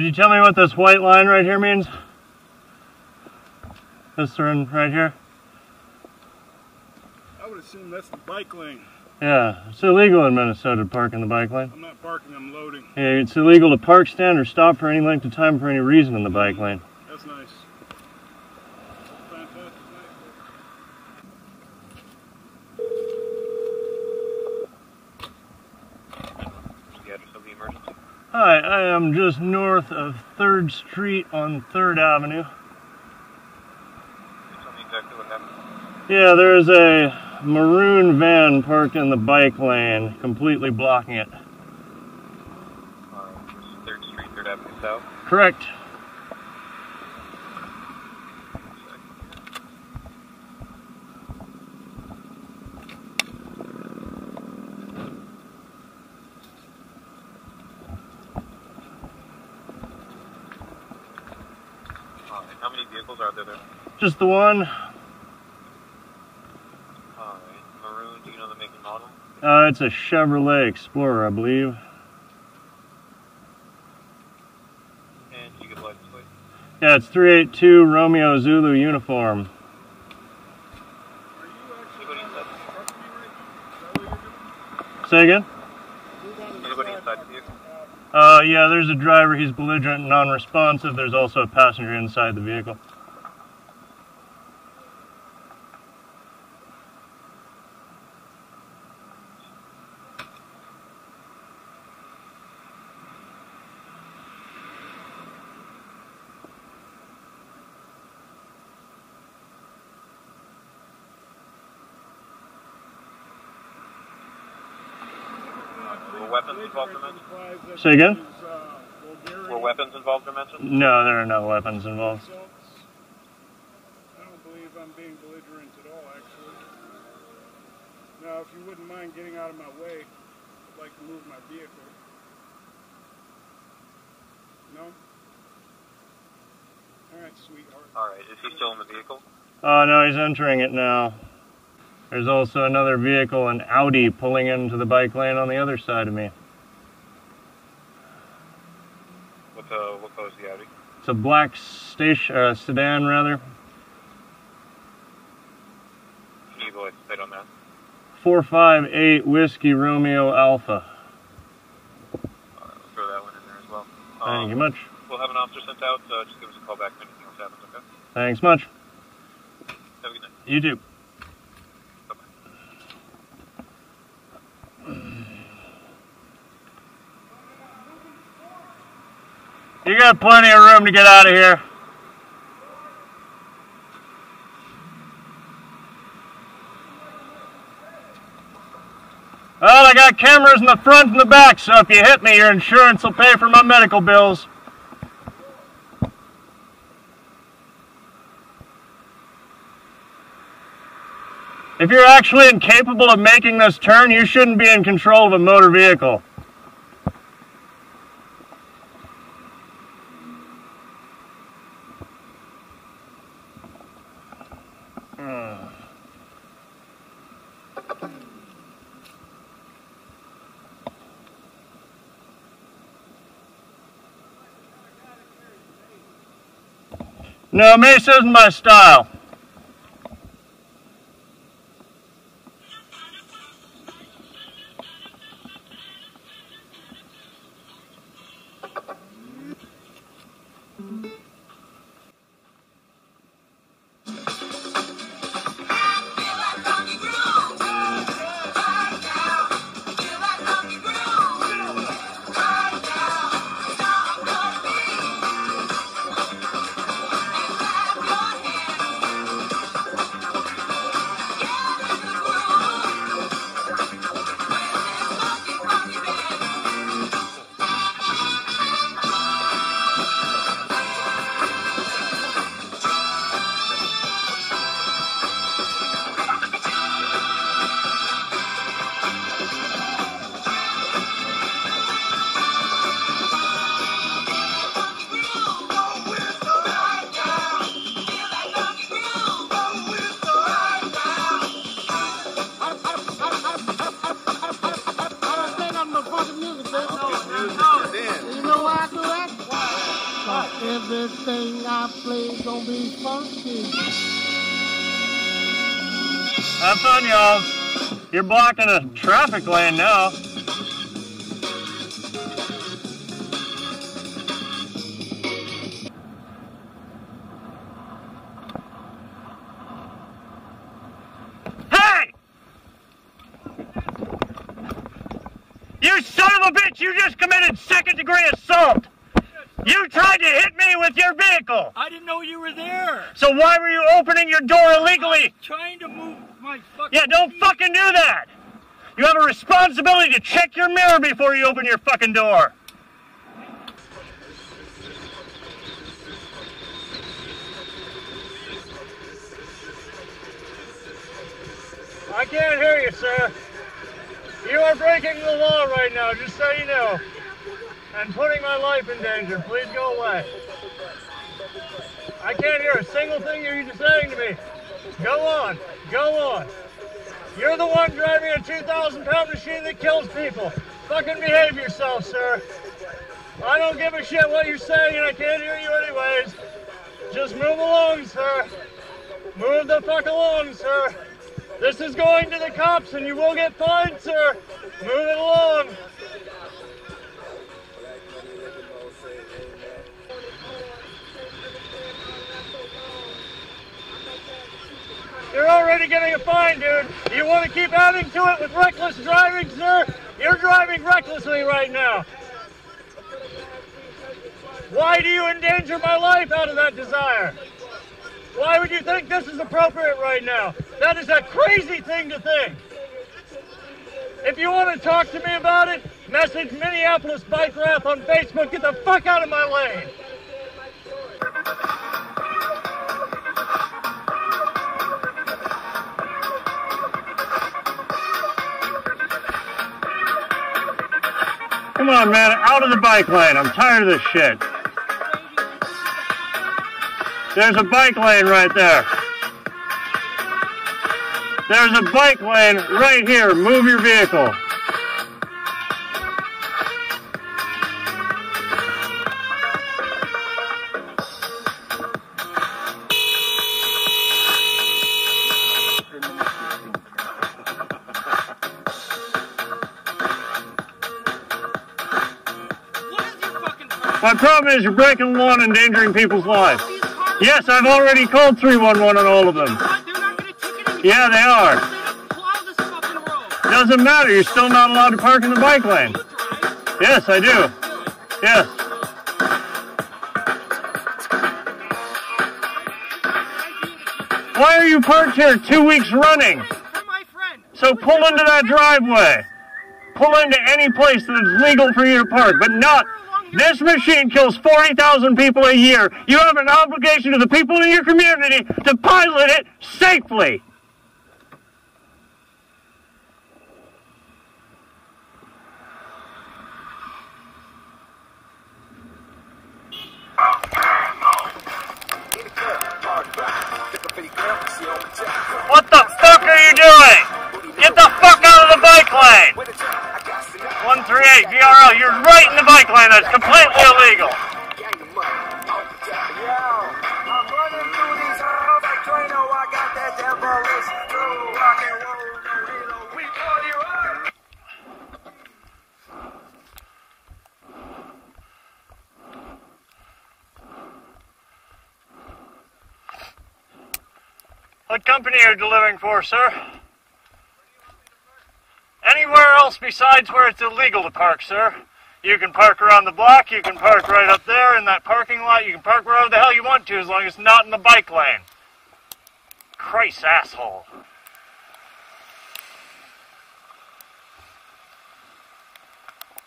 you tell me what this white line right here means? This one right here? I would assume that's the bike lane. Yeah, it's illegal in Minnesota to park in the bike lane. I'm not parking, I'm loading. Yeah, it's illegal to park, stand, or stop for any length of time for any reason in the bike lane. That's nice. Fantastic. The address of the emergency? Hi, I am just north of 3rd Street on 3rd Avenue. Tell me exactly what happened. Yeah, there's a maroon van parked in the bike lane, completely blocking it. 3rd Street, 3rd Avenue South? Correct. How many vehicles are there? Just the one. Maroon, do you know the make and model? It's a Chevrolet Explorer, I believe. And you get the license plate? Yeah, it's 382 Romeo Zulu uniform. Anybody inside the vehicle? Say again? Anybody inside the vehicle? Yeah, there's a driver. He's belligerent and non-responsive. There's also a passenger inside the vehicle. Were weapons involved or mentioned? Say again? Were weapons involved or mentioned? No, there are no weapons involved. I don't believe I'm being belligerent at all, actually. Now, if you wouldn't mind getting out of my way, I'd like to move my vehicle. No? Alright, sweetheart. Alright, is he still in the vehicle? Oh, no, he's entering it now. There's also another vehicle, an Audi, pulling into the bike lane on the other side of me. What color is the Audi? It's a black sedan, rather. Can you go ahead and state on that? 458 Whiskey Romeo Alpha. Alright, we'll throw that one in there as well. Thank you much. We'll have an officer sent out, just give us a call back if anything else happens, okay? Thanks much. Have a good night. You too. You got plenty of room to get out of here. Well, I got cameras in the front and the back, so if you hit me, your insurance will pay for my medical bills. If you're actually incapable of making this turn, you shouldn't be in control of a motor vehicle. No, mace isn't my style. Everything I play gonna be funky. Have fun, y'all. You're blocking a traffic lane now. Hey! You son of a bitch! You just committed second-degree assault! You tried to hit me with your vehicle! I didn't know you were there! So why were you opening your door illegally? I'm trying to move my fucking Yeah, don't fucking do that! You have a responsibility to check your mirror before you open your fucking door! I can't hear you, sir. You are breaking the law right now, just so you know. And putting my life in danger. Please go away. I can't hear a single thing you're saying to me. Go on. Go on. You're the one driving a 2,000-pound machine that kills people. Fucking behave yourself, sir. I don't give a shit what you're saying, and I can't hear you anyways. Just move along, sir. Move the fuck along, sir. This is going to the cops, and you will get fined, sir. Move it along. You're already getting a fine, dude. You want to keep adding to it with reckless driving, sir? You're driving recklessly right now. Why do you endanger my life out of that desire? Why would you think this is appropriate right now? That is a crazy thing to think. If you want to talk to me about it, message Minneapolis Bike Wrath on Facebook. Get the fuck out of my lane. Come on, man, out of the bike lane. I'm tired of this shit. There's a bike lane right there. There's a bike lane right here. Move your vehicle. My problem is you're breaking the law and endangering people's lives. Yes, I've already called 311 on all of them. Yeah, they are. Doesn't matter, you're still not allowed to park in the bike lane. Yes, I do. Yes. Why are you parked here 2 weeks running? So pull into that driveway. Pull into any place that is legal for you to park, but not... This machine kills 40,000 people a year. You have an obligation to the people in your community to pilot it safely. What the fuck are you doing? Get the fuck out of the bike lane! 138 VRL, you're right in the bike lane. That's completely illegal. What company are you delivering for, sir? Anywhere else besides where it's illegal to park, sir. You can park around the block, you can park right up there in that parking lot, you can park wherever the hell you want to as long as it's not in the bike lane. Christ, asshole.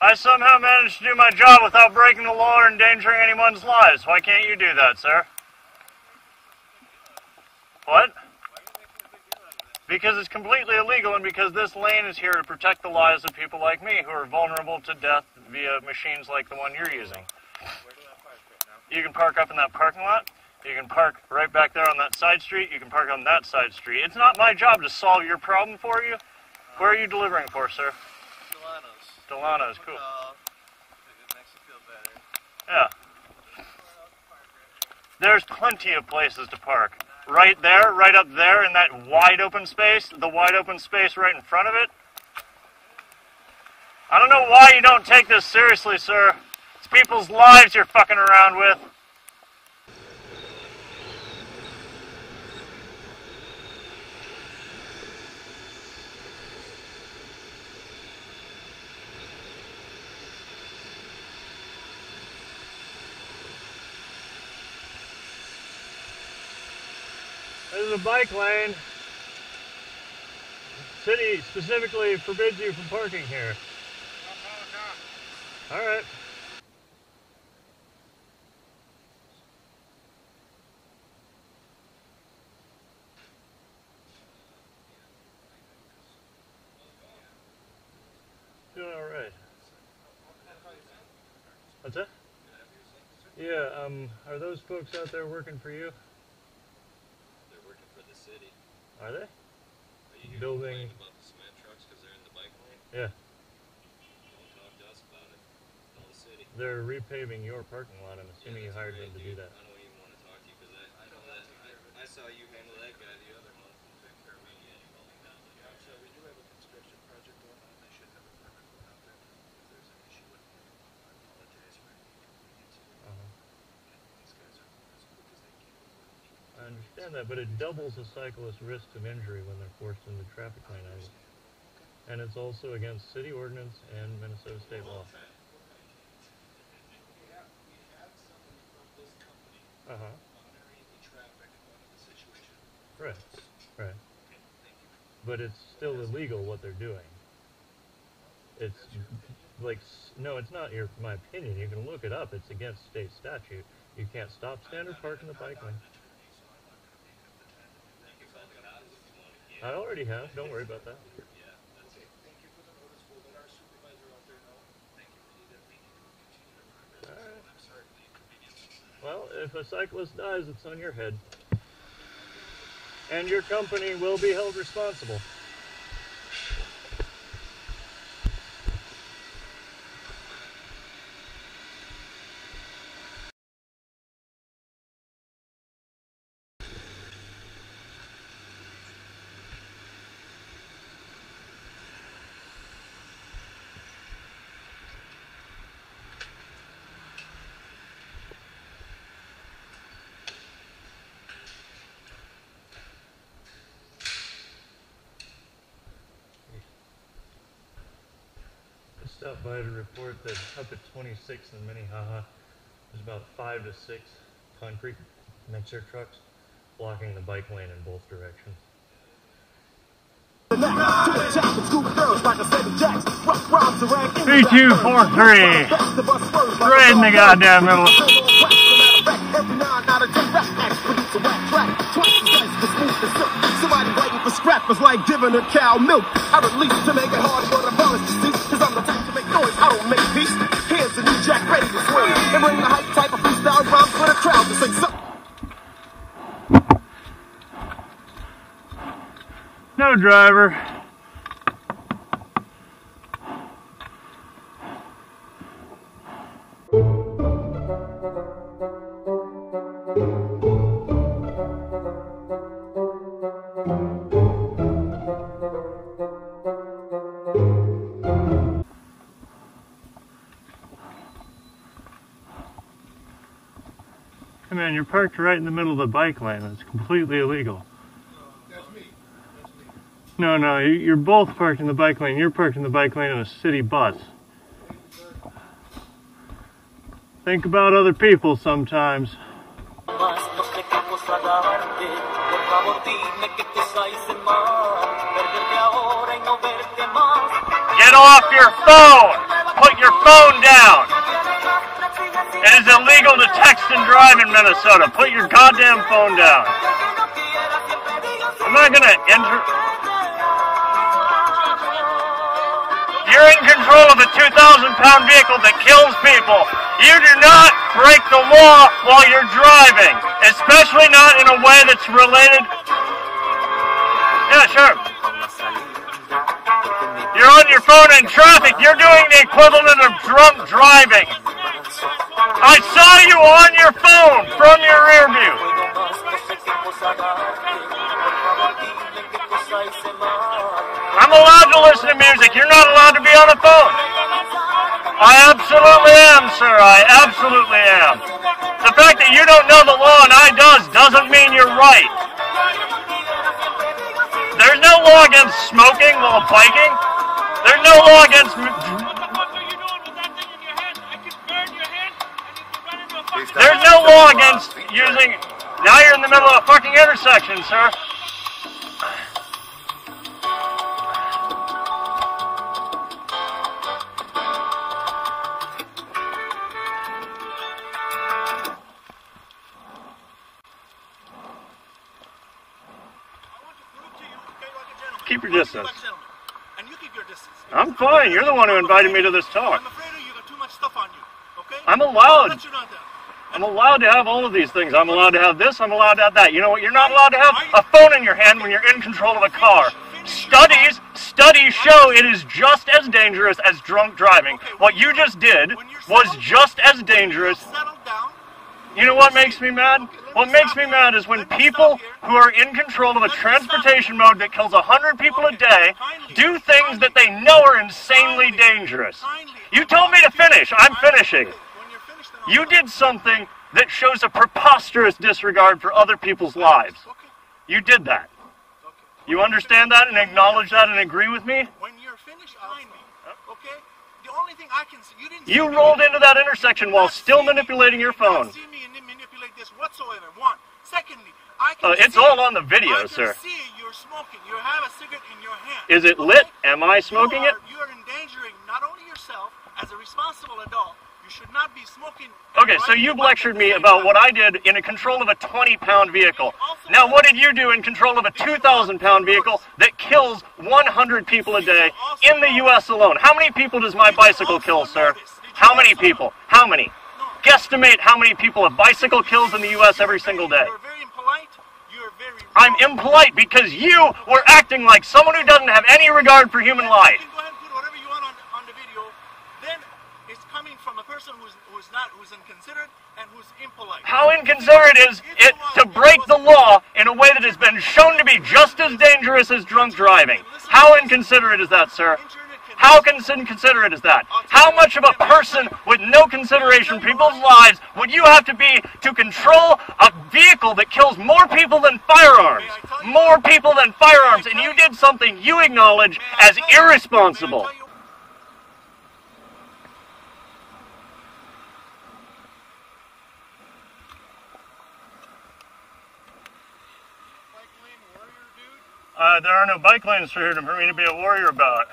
I somehow managed to do my job without breaking the law or endangering anyone's lives. Why can't you do that, sir? What? Because it's completely illegal and because this lane is here to protect the lives of people like me who are vulnerable to death via machines like the one you're using. You can park up in that parking lot. You can park right back there on that side street. You can park on that side street. It's not my job to solve your problem for you. Where are you delivering for, sir? Delano's, cool. It makes you feel better. Yeah. There's plenty of places to park. Right there, right up there in that wide open space, the wide open space right in front of it. I don't know why you don't take this seriously, sir. It's people's lives you're fucking around with. This is a bike lane. City specifically forbids you from parking here. All right. Doing all right. What's that? Yeah. Are those folks out there working for you? They're working for the city. Are they? Are you Building. about the cement trucks because they're in the bike lane? Yeah. Don't talk to us about it. Tell the city. They're repaving your parking lot. I'm assuming you hired them to do that. I don't even want to talk to you because I know that I saw you handle that guy the other month and took care of me and falling down the truck. So we do have a construction project going on. They should have a permit without that. If there's an issue with it, I apologize for any inconvenience. These guys are as quick as they can. I understand that, but it doubles a cyclist's risk of injury when they're forced into traffic lane angles. And it's also against city ordinance and Minnesota state law. Right, right. But it's still illegal what they're doing. It's like, no, it's not my opinion. You can look it up. It's against state statute. You can't stop, stand, or park in the bike lane. I already have. Don't worry about that. Well, if a cyclist dies, it's on your head. And your company will be held responsible. Stopped by to report that up at 26th and Minnehaha, there's about 5 to 6 concrete mixer trucks blocking the bike lane in both directions. 3243, right in the goddamn middle. Somebody waiting for scrap was like giving a cow milk. I release to make it hard for the brothers to see. Cause I'm the type to make noise, I don't make peace. Here's a new jack ready to swing. And bring the hype type of freestyle rhymes for the crowd to say something. No driver. Hey man, you're parked right in the middle of the bike lane. It's completely illegal. That's me. No, you're both parked in the bike lane. You're parked in the bike lane in a city bus. Think about other people sometimes. Get off your phone! Put your phone down! It is illegal to text and drive in Minnesota. Put your goddamn phone down. I'm not gonna enter... You're in control of a 2,000-pound vehicle that kills people. You do not break the law while you're driving, especially not in a way that's related... Yeah, sure. You're on your phone in traffic. You're doing the equivalent of drunk driving. I saw you on your phone from your rear I'm allowed to listen to music. You're not allowed to be on the phone. I absolutely am, sir. I absolutely am. The fact that you don't know the law and I doesn't mean you're right. There's no law against smoking while biking. There's no law against... There's no law against using... Now you're in the middle of a fucking intersection, sir. Keep your distance. And you keep your distance. I'm fine. You're the one who invited me to this talk. I'm afraid you got too much stuff on you. Okay? I'm allowed. Let you know that. I'm allowed to have all of these things. I'm allowed to have this. I'm allowed to have that. You know what? You're not allowed to have a phone in your hand when you're in control of a car. Studies show it is just as dangerous as drunk driving. What you just did was just as dangerous. Settle down. You know what makes me mad? What makes me mad is when people who are in control of a transportation mode that kills 100 people a day do things that they know are insanely dangerous. You told me to finish. I'm finishing. You did something that shows a preposterous disregard for other people's lives. You did that. You understand that and acknowledge that and agree with me? When you're finished, find me. Okay? The only thing I can see, you didn't. You rolled into that intersection while still manipulating your phone. See me manipulate this whatsoever. One. Secondly, I can it's all on the video, sir. I can see you're smoking. You have a cigarette in your hand. Is it lit? Am I smoking it? You are endangering not only yourself as a responsible adult. You should not be smoking. Okay, so you've lectured me about what I did in a control of a 20-pound vehicle. Now, what did you do in control of a 2,000-pound vehicle that kills 100 people a day in the U.S. alone? How many people does my bicycle kill, sir? How many people? How many? Guesstimate how many people a bicycle kills in the U.S. every single day. You're very impolite. You're very rude. I'm impolite because you were acting like someone who doesn't have any regard for human life. You can go ahead and put whatever you want on the video. Then it's coming from a person who's inconsiderate and who's impolite. How inconsiderate is it to break the law in a way that has been shown to be just as dangerous as drunk driving? How inconsiderate is that, sir? How inconsiderate is that? How much of a person with no consideration for people's lives would you have to be to control a vehicle that kills more people than firearms? More people than firearms, and you did something you acknowledge as irresponsible. There are no bike lanes for me to be a warrior about.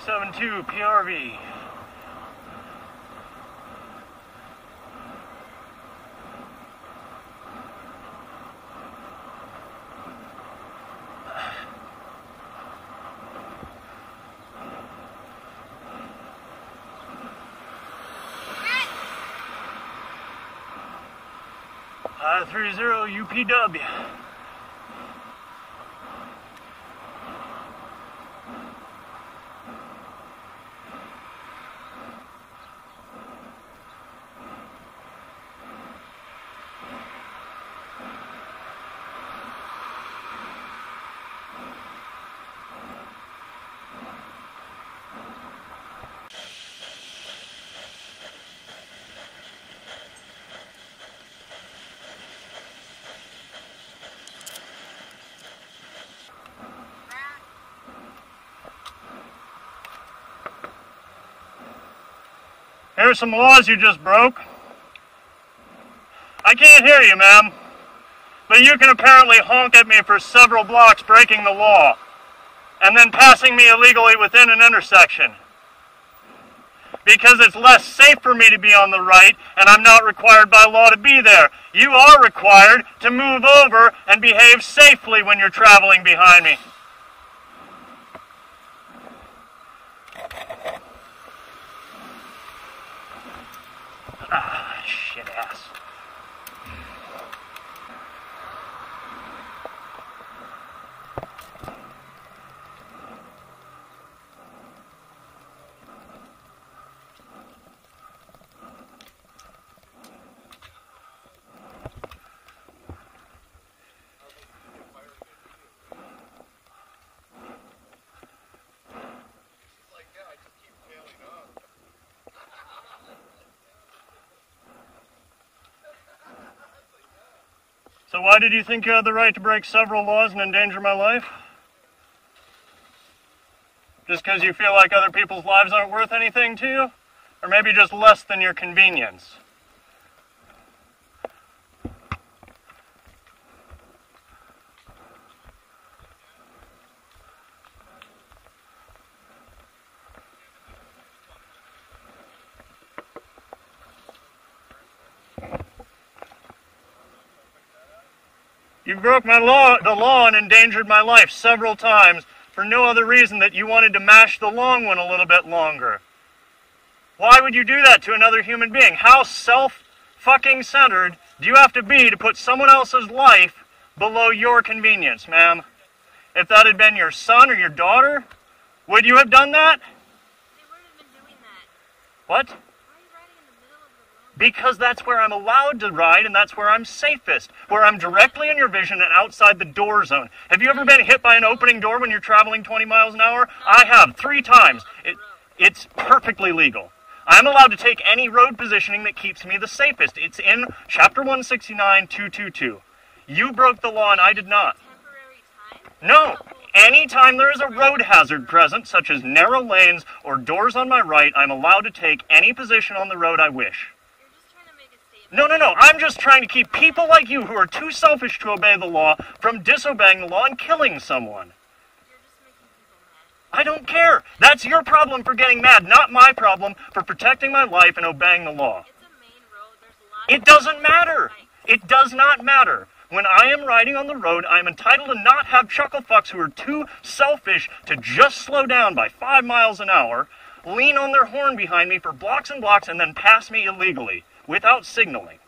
.72 PRV. I-30 UPW. Here's some laws you just broke. I can't hear you, ma'am. But you can apparently honk at me for several blocks breaking the law, and then passing me illegally within an intersection. Because it's less safe for me to be on the right, and I'm not required by law to be there. You are required to move over and behave safely when you're traveling behind me. Ah, shit ass. So why did you think you had the right to break several laws and endanger my life? Just because you feel like other people's lives aren't worth anything to you? Or maybe just less than your convenience? You broke the law and endangered my life several times for no other reason that you wanted to mash the long one a little bit longer. Why would you do that to another human being? How self-fucking-centered do you have to be to put someone else's life below your convenience, ma'am? If that had been your son or your daughter, would you have done that? They wouldn't have been doing that. What? Why are you riding in the middle of the road? Because that's where I'm allowed to ride and that's where I'm safest, where I'm directly in your vision and outside the door zone. Have you ever been hit by an opening door when you're traveling 20 miles an hour? I have, 3 times. It's perfectly legal. I'm allowed to take any road positioning that keeps me the safest. It's in Chapter 169, 222. You broke the law and I did not. Temporary time? No. Anytime there is a road hazard present, such as narrow lanes or doors on my right, I'm allowed to take any position on the road I wish. You're just trying to make a statement. No. I'm just trying to keep people like you who are too selfish to obey the law from disobeying the law and killing someone. You're just making people mad. I don't care. That's your problem for getting mad, not my problem for protecting my life and obeying the law. It's a main road. There's a lot It doesn't matter. It does not matter. When I am riding on the road, I am entitled to not have chuckle fucks who are too selfish to just slow down by 5 miles an hour, lean on their horn behind me for blocks and blocks, and then pass me illegally without signaling.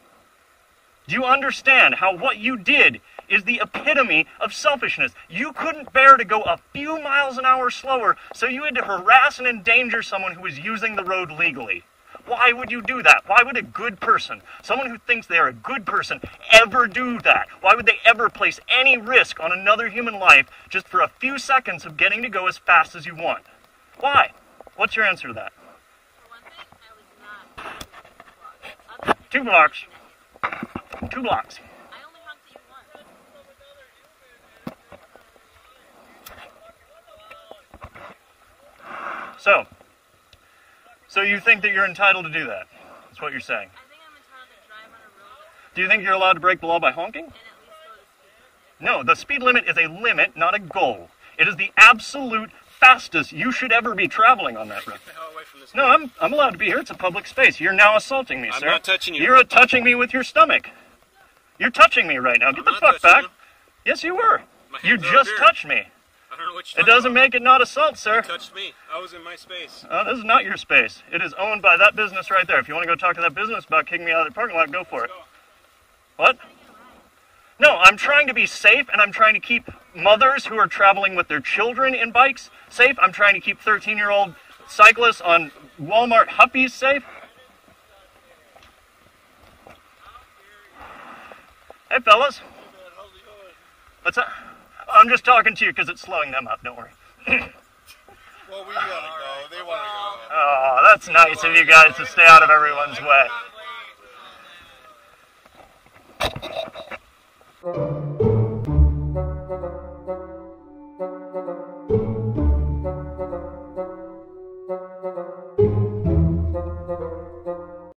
Do you understand how what you did is the epitome of selfishness? You couldn't bear to go a few miles an hour slower, so you had to harass and endanger someone who was using the road legally. Why would you do that? Why would a good person, someone who thinks they are a good person, ever do that? Why would they ever place any risk on another human life just for a few seconds of getting to go as fast as you want? Why? What's your answer to that? For one thing, I was not 2 blocks. 2 blocks. I only honked at you once. So you think that you're entitled to do that? That's what you're saying. I think I'm entitled to drive on a road Do you think you're allowed to break the law by honking? and at least go the speed limit. No, the speed limit is a limit, not a goal. It is the absolute fastest you should ever be traveling on that road. Get the hell away from this. No, I'm allowed to be here. It's a public space. You're now assaulting me, I'm sir. not touching you. You're touching me with your stomach. You're touching me right now. Get the not fuck touching back. you. Yes, you were. My You hands are just up here. touched me. I don't know what It you're talking doesn't about. make it not assault, sir. You touched me. I was in my space. This is not your space. It is owned by that business right there. If you want to go talk to that business about kicking me out of the parking lot, go for it. What? No, I'm trying to be safe, and I'm trying to keep mothers who are traveling with their children in bikes safe. I'm trying to keep 13-year-old cyclists on Walmart Huppies safe. Hey, fellas. What's that? I'm just talking to you because it's slowing them up. Don't worry. Well, we gotta go. They wanna go. Oh, that's nice of you guys to stay out of everyone's way.